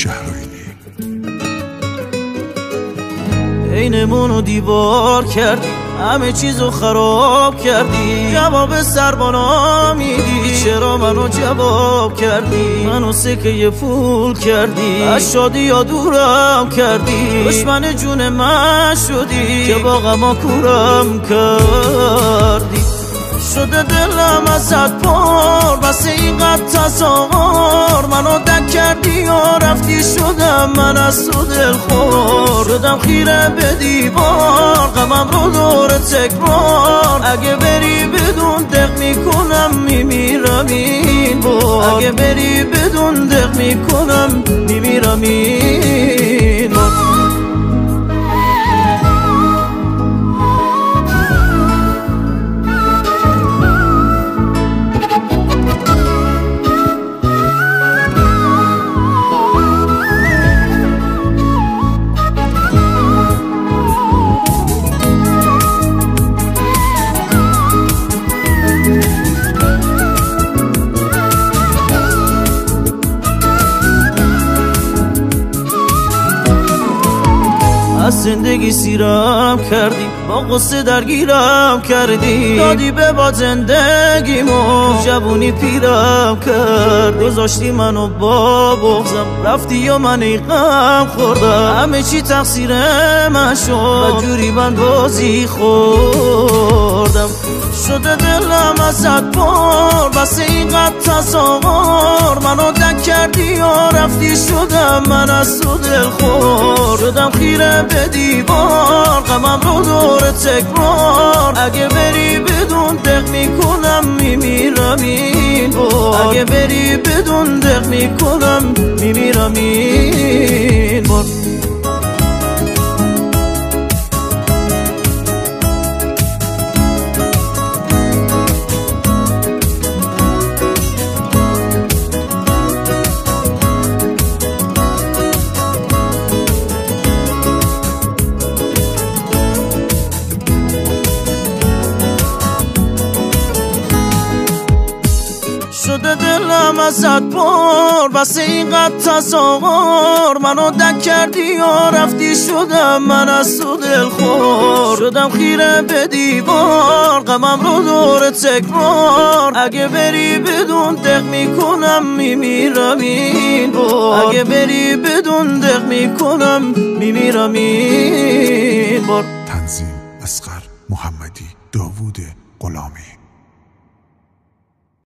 شهرینی. عینمونو دیوار کردی، همه چیزو خراب کردی، جواب سربانا میدی، چرا منو جواب کردی؟ منو سکه پول کردی، از شادی یا دورم کردی، دشمن جون من شدی که با غما کورم کردی. شده دلم ازت پر بس اینقدر تصاور، منو دک کردی و رفتی، شدم من از تو دلخور، شدم خیره به دیوار، غمم رو دور تکرار، اگه بری بدون دق میکنم میمیرم این بار، اگه بری بدون دق میکنم میمیرم این بار. از زندگی سیرم کردی، با قصه درگیرم کردی، دادی به با زندگیمو، جوونی پیرم کرد، گذاشتی منو با بغضم، رفتی و من غم خوردم، همه چی تقصیر من شد و جوری من بازی خوردم. شده دلم ازت پر بس اینقدر تصاور، منو دک کردی و رفتی، شدم من از تو دلخور، شدم خیره به دیوار، غمم رو دور تکرار، اگه بری بدون دق میکنم میمیرم این بار، اگه بری بدون دق میکنم میمیرم این بار. شده دلم ازت پر بس اینقدر تصاور، منو دک کردی و رفتی، شدم من از تو دلخور، شدم خیره به دیوار، غمم رو دور تکرار، اگه بری بدون دق میکنم میمیرم این بار، اگه بری بدون دق میکنم میمیرم این بار. تنظیم اصغر محمدی، داوود غلامی.